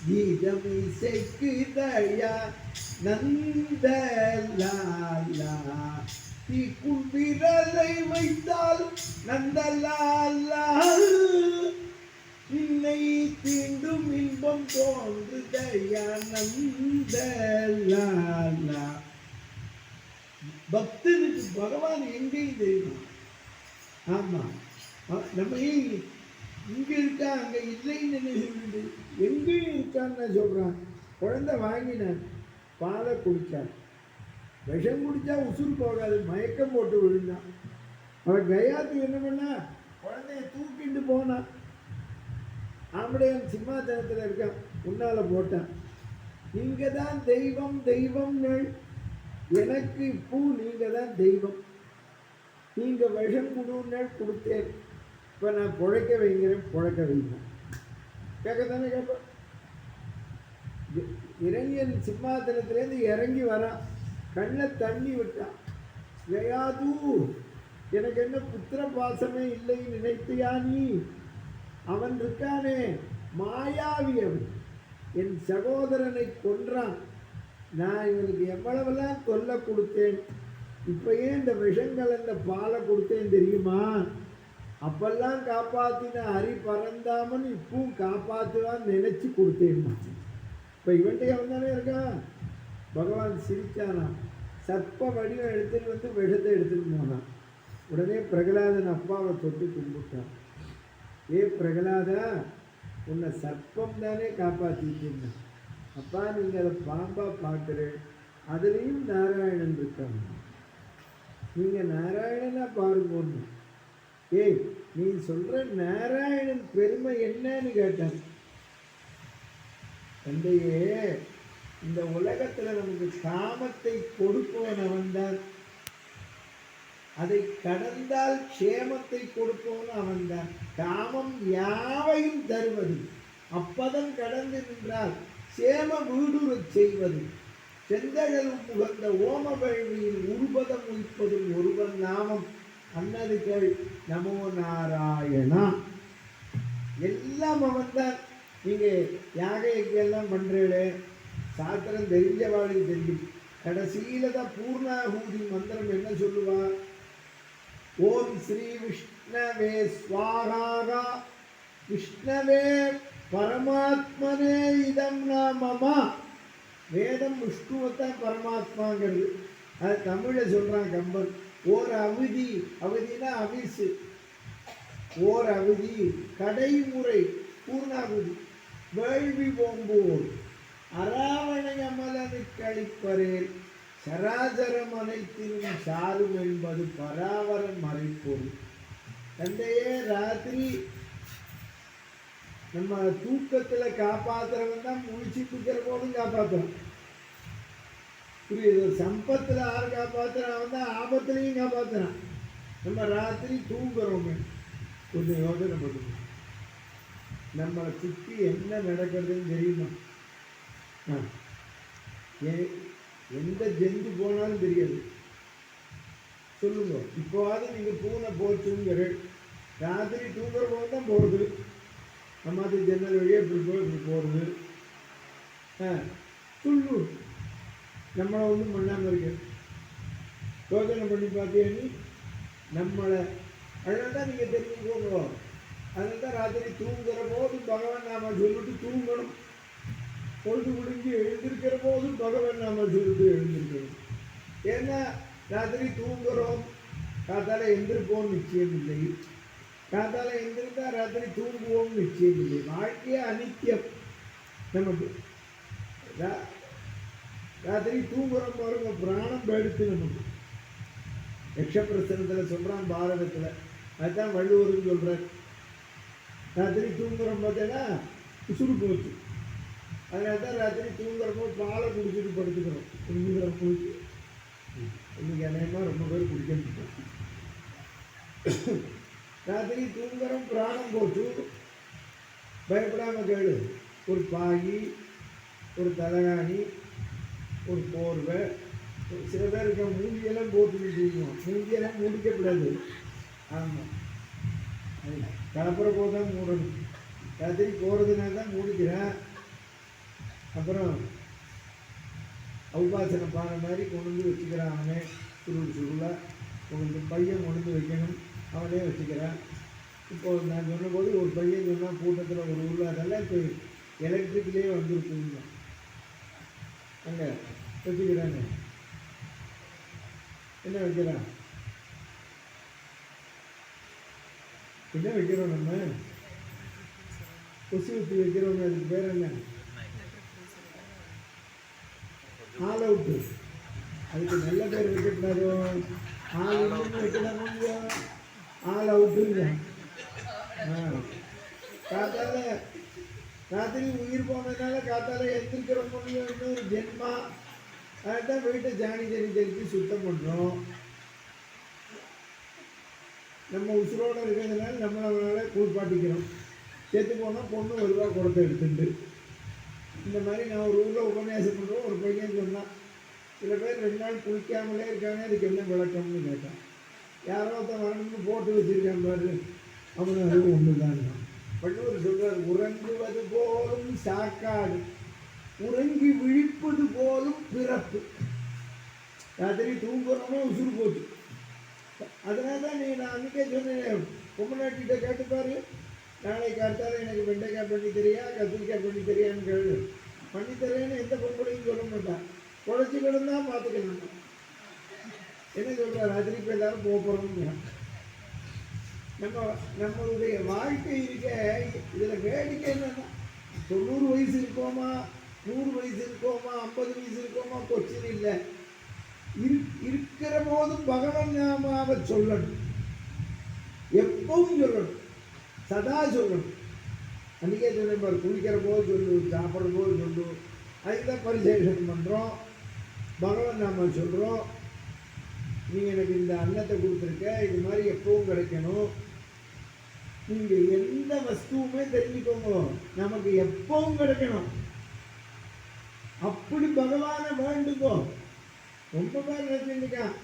கீதம் இசைக்குதயா நந்தலாலா தீக்குள் விரலை வைத்தால் நந்தலாலா நின்னை தீண்டும் இன்பம் தோன்றுதயா நந்தலாலா. பக்தனுக்கு பகவான் எங்கேயும் தெரியும். ஆமா, நம்ம இங்க இருக்கா அங்க இல்லைன்னு சொல்லிட்டு எங்கேயும் இருக்கான்னு நான் சொல்றான். குழந்தை வாங்கினான், பாலை குடிச்சான். விஷம் குடிச்சா உசுறு போகாது, மயக்கம் போட்டு விழுந்தான். அவன் கயாத்துக்கு என்ன பண்ணா, குழந்தைய தூக்கிட்டு போனான். ஆம்படையன் சிம்மாசனத்தில் இருக்கான், முன்னால போட்டான். நீங்க தான் தெய்வம் தெய்வம், எனக்கு பூ நீங்க தான் தெய்வம், நீங்க விஷம் கொடுன்னு கொடுத்தேன், இப்போ நான் புழைக்க வைங்கிறேன், புழைக்க வைங்க. கேட்கத்தானே கேட்பேன். இளைஞன் சிம்மாசனத்திலேருந்து இறங்கி வரான், கண்ணை தண்ணி விட்டான். யயாது, எனக்கு என்ன புத்திர பாசமே இல்லைன்னு நினைத்தியா நீ? அவன் இருக்கானே மாயாவி, அவன் என் சகோதரனை கொன்றான். நான் இவனுக்கு எவ்வளவெல்லாம் தொல்லை கொடுத்தேன், இப்போ ஏன் இந்த விஷங்கள் அந்த பாலை கொடுத்தேன் தெரியுமா? அப்பெல்லாம் காப்பாற்றின ஹரி பரந்தாமன் இப்பவும் காப்பாற்றுவான்னு நினைச்சு கொடுத்தேன். இப்போ இவன்ட்டே அவன் தானே இருக்கான். பகவான் சிரிச்சானா, சர்ப்ப வடிவம் எடுத்துட்டு வந்து விஷத்தை எடுத்துட்டு போனான். உடனே பிரகலாதன் அப்பாவை தொட்டு கும்பிட்டான். ஏ பிரகலாதா, உன்னை சர்ப்பம் தானே காப்பாற்றிட்டீங்க. அப்பா நீங்கள் அதை பாம்பா பார்க்குறேன், அதுலேயும் நாராயணன் இருக்காங்க, நீங்கள் நாராயணனா பாருங்கன்னு. ஏய், நீ சொல்ற நாராயணன் பெருமை என்னன்னு கேட்டான். தந்தையே, இந்த உலகத்துல நமக்கு காமத்தை கொடுப்பவன் அவன்தான், அதை கடந்தால் க்ஷேமத்தை கொடுப்பவன் அவன்தான். காமம் யாவையும் தருவது, அப்பதம் கடந்து நின்றால் சேம வீடுறச் செய்வது, செந்தழல் முகந்த ஓம வேள்வியில் உருபதம் உயிப்பதும் ஒருவன் நாமம் அன்னது கேள் நமோ நாராயணா. எல்லாம் அவன் தான். நீங்கள் யாகைக்கெல்லாம் பண்ணுறீங்களே, சாத்திரம் தெரிஞ்சவாளுக்கு தெரியும். கடைசியில் தான் பூர்ணாகூதி மந்திரம் என்ன சொல்லுவா? ஓம் ஸ்ரீ விஷ்ணவே ஸ்வாஹா, விஷ்ணவே பரமாத்மனே இதம் நாமமா. வேதம் விஷ்ணுவைத்தான் பரமாத்மாங்கிறது. அது தமிழில் சொல்கிறான் கம்பன். ஓர் அவதி, அவதினா அவிசு, ஓர் அவதி கடைமுறை பூர்ணாகுதி வேள்வி போம்போர் அராவணை அமலனுக்கு அளிப்பரேல் சராசரம் அனைத்திலும் சாரும் என்பது பராவரம் மறைப்பொருள். தந்தையே, ராத்திரி நம்ம தூக்கத்தில் காப்பாற்றுறவன் தான் முழிச்சுட்டு இருக்கிற போதும் காப்பாற்றுறான். புரியுது? சம்பத்தில் யார் காப்பாற்றுறான்? அவன் தான் ஆபத்துலையும் காப்பாற்றுறான். நம்ம ராத்திரி தூங்குறோமே, கொஞ்சம் யோசனை பண்ணுங்க. நம்மளை சுற்றி என்ன நடக்கிறதுன்னு தெரியுமா? எந்த ஜந்து போனாலும் தெரியாது. சொல்லுங்க, இப்போவாது நீங்கள் பூனை போச்சுங்கிற ராத்திரி தூங்குற போது தான் போகிறது. நம்ம அது ஜன்னல் வழியாக இப்படி போகிறது. சொல்லு, நம்மளை ஒன்றும் பண்ணாமல் இருக்கு. யோசனை பண்ணி பார்த்தீங்க நம்மளை. அதனால தான் நீங்கள் தெரிஞ்சுக்கோங்க. அதனால தான் ராத்திரி தூங்குகிற போது பகவான் நாம சொல்லிட்டு தூங்கணும். பொழுது முடிஞ்சு எழுந்திருக்கிற போதும் பகவான் நாம சொல்லிட்டு எழுந்திருக்கணும். ஏன்னா ராத்திரி தூங்குகிறோம், காத்தால எந்திருப்போம் நிச்சயம் இல்லை. காத்தால எந்திருந்தா ராத்திரி தூங்குவோம் நிச்சயம் இல்லை. வாழ்க்கையே அனித்தியம். நமக்கு ராத்திரி தூங்குறோம் பாருங்க, பிராணம் போயிடுத்து நமக்கு. யக்ஷபிரசனத்தில் சொல்கிறான் பாரதத்தில். அதுதான் வள்ளுவரும் சொல்கிறார். ராத்திரி தூங்குறோம் பார்த்தீங்கன்னா உசுறு போச்சு. அதனால தான் ராத்திரி தூங்குறப்போ பாலை குடிச்சிட்டு படுத்துக்கிறோம். தூங்குற போச்சு இன்னைக்கு அநேகமாக ரொம்ப பேர் குடிக்கணும். ராத்திரி தூங்குறோம், பிராணம் போச்சு. பயப்படாமல் கேளு. ஒரு பாயி, ஒரு தலைகாணி, ஒரு போர்வை. சில பேருக்கு மூஞ்சியெல்லாம் போட்டுட்டு தூங்குவோம். மூஞ்சியெல்லாம் முடிக்கப்படாது. ஆமாம், கிளப்புற போது தான் மூடணும். ராத்திரி போகிறதுனால தான் மூடிக்கிறேன். அப்புறம் அவுபாசனை பானை மாதிரி கொண்டு வந்து வச்சுக்கிறான். அவனே சுருளாக கொண்டு பையன் கொண்டு வைக்கணும், அவனே வச்சுக்கிறான். இப்போ நான் சொன்னபோது ஒரு பையன் சொன்னால் கூட்டத்தில் ஒரு ஊரில் அதெல்லாம் இப்போ எலக்ட்ரிக்லேயே வந்துருக்குங்க. அங்கே வச்சுக்கிறாங்க. என்ன வைக்கிறான், என்ன வைக்கிறோம் நம்ம? கொசு ஊற்றி வைக்கிறோங்க. அதுக்கு பேர் என்ன? All out. அதுக்கு நல்ல பேர் வைக்கக்கூடாதோ? ஆள் ஒன்று வைக்கலாம், ஆல் அவுட்டுங்க. காத்தால ராத்திரி உயிர் போனதுனால காத்தால எந்திரிக்கிற முடியும் இன்னொரு ஜென்மா. அதுதான் வீட்டை ஜானி ஜனி தெரிஞ்சு சுத்தம் பண்ணுறோம். நம்ம உசுரோடு இருக்கிறதுனால நம்மளால கூழ்பாட்டிக்கிறோம். செத்து போனால் பொண்ணு வருவா குடத்தை எடுத்துட்டு. இந்த மாதிரி நான் ஒரு ஊரில் உபன்யாசம் பண்ணுறோம். ஒரு பையன் சொன்னான், சில பேர் 2 நாள் குளிக்காமலே இருக்காங்க, அதுக்கு என்ன விளக்கம்னு கேட்டான். யாரோ ஒருத்தன் வரணும்னு போட்டு வச்சுருக்கான் பாரு, அவனு அதுவும் ஒன்று தான். வள்ளுவர் சொல்கிறார், உறங்குவது போலும் சாக்காடு, உறங்கி விழிப்பது போலும் பிறப்பு. ராத்திரி தூங்குறோம்னா உசுறு போச்சு. அதனால தான் நான் அன்றைக்கே சொன்னேன், பொம்மநாட்டிகிட்ட கேட்டுப்பாரு, நாளைக்கு அடுத்தாலும் எனக்கு வெண்டைக்காய் பண்ணி தெரியா, கத்திரிக்காய் பண்ணி தெரியான்னு கேளு. பண்ணித்தரேன்னு எந்த பொம்பளையும் சொல்ல மாட்டான். குழைச்சி கிடந்தா பார்த்துக்கணும். என்ன சொல்கிறார், ராத்திரி இப்போ எல்லாரும் போகிறோம்னு. நம்மளுடைய வாழ்க்கை இருக்க இதில் வேடிக்கை என்னன்னா, 90 வயசு இருக்கோமா, 100 வயசு இருக்கோமா, 50 வயசு இருக்கோமா, கொச்சின் இல்லை. இருக்கிற போதும் பகவன் நாமாவை சொல்லணும், எப்பவும் சொல்லணும், சதா சொல்லணும். அன்றைக்கே சொன்னேன், குளிக்கிற போது சொல்லு, சாப்பிட்ற போது சொல்லு. அதுதான் பரிசேஷனம் பண்ணுறோம், பகவன் நாம சொல்கிறோம். நீ எனக்கு இந்த அன்னத்தை கொடுத்துருக்க, இது மாதிரி எப்பவும் கிடைக்கணும். நீங்கள் எந்த வஸ்துவுமே தெரிஞ்சுக்கோங்க, நமக்கு எப்பவும் கிடைக்கணும். அப்படி பகவானை வேண்டுங்கோ. ரொம்ப பேர் நினைச்சுருக்கான்,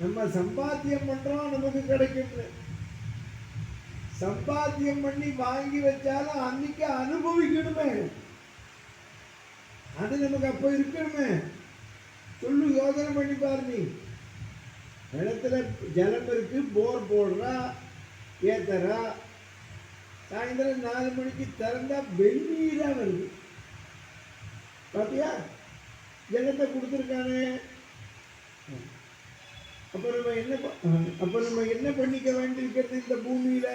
நம்ம சம்பாத்தியம் பண்ணுறோம் நமக்கு கிடைக்கும். சம்பாத்தியம் பண்ணி வாங்கி வச்சாலும் அன்னைக்கு அனுபவிக்கணுமே, அது நமக்கு அப்போ இருக்கணுமே. சொல்லு, யோசனை பண்ணி பாரு. நீ இடத்துல ஜலம் இருக்கு, போர் போடுறா, ஏத்தரா, சாயந்தரம் 4 மணிக்கு திறந்தா வெந்நீரா வருது. பாத்தியா, ஜலத்தை கொடுத்துருக்கானே. அப்ப நம்ம என்ன பண்ணிக்க வேண்டியிருக்கிறது இந்த பூமியில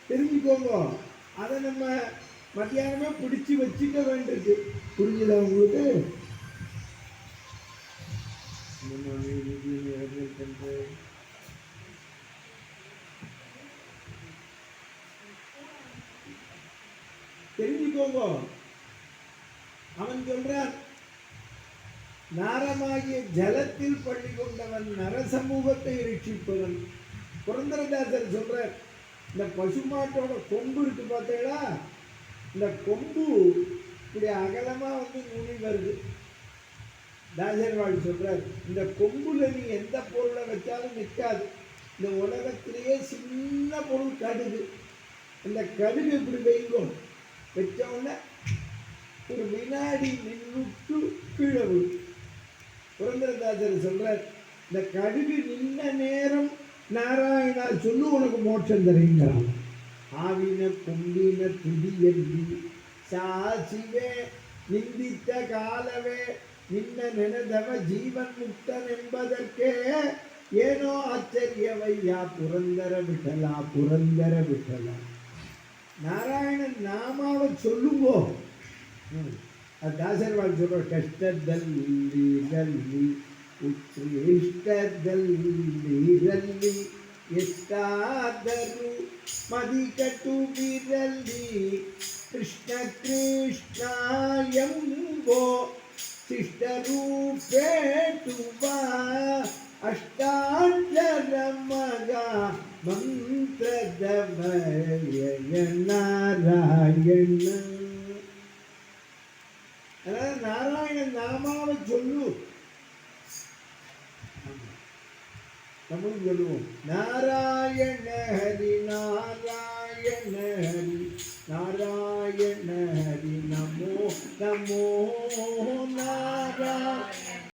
தெரிஞ்சுக்கோங்க. அதை நம்ம மத்தியானமே பிடிச்சி வச்சுக்க வேண்டியிருக்கு. புரிஞ்சுதா உங்களுக்கு? தெரிஞ்சுக்கோங்க. அவன் சொல்றான், நாரமாகிய ஜலத்தில் பள்ளி கொண்டவன் நரசமூகத்தை ரட்சிப்பவன். புரந்தரதாசர் சொல்றார், இந்த பசுமாட்டோட கொம்பு இருக்கு பார்த்தீங்களா, இந்த கொம்பு இப்படி அகலமா நுனி வருது. தாசர்வாள் சொல்றார், இந்த கொம்புல நீ எந்த பொருளை வச்சாலும் நிற்காது. இந்த உலகத்திலேயே சின்ன பொருள் கடுகு. இந்த கடுகு இப்படி வைக்கும், வச்ச உடனே ஒரு வினாடி நின்றுட்டு கீழே விடும். புரந்தரதாசர் சொல்றார், இந்த கடுகு நின்ன நேரம் நாராயணா சொல்லு உனக்கு மோட்சம் தருகிறான். ஆவின பொங்கின துடியல்லி சாசிவே நிந்தித்த காலவே நின்ன நினைதவ ஜீவன் முக்தன் என்பதற்கே ஏனோ ஆச்சரியவையா புரந்தர விட்டலா, புரந்தர விட்டலா. நாராயணன் நாமாவை சொல்லுங்கோ. அது தாசர்வாள் சொல்ற, கஷ்டದಲ್ಲಿ ರಲ್ಲಿ ಉತ್ಕೃಷ್ಟದಲ್ಲಿ ರಲ್ಲಿ ಎಷ್ಟಾದರೂ ಮದಿಕಟು ಬಿರಲಿ ಕೃಷ್ಣ ಕೃಷ್ಣ ಎಂಬೋ ಶಿಷ್ಟರೂಪೇಟುವ ಅಷ್ಟಾಕ್ಷರ ಮಗ ಮಂತ್ರದ ನಾರಾಯಣ. அதனால நாராயணன் நாமாவை சொல்லு. நம்மளும் சொல்லுவோம், நாராயண ஹரி நாராயண ஹரி நாராயண ஹரி நமோ நமோ நாராயண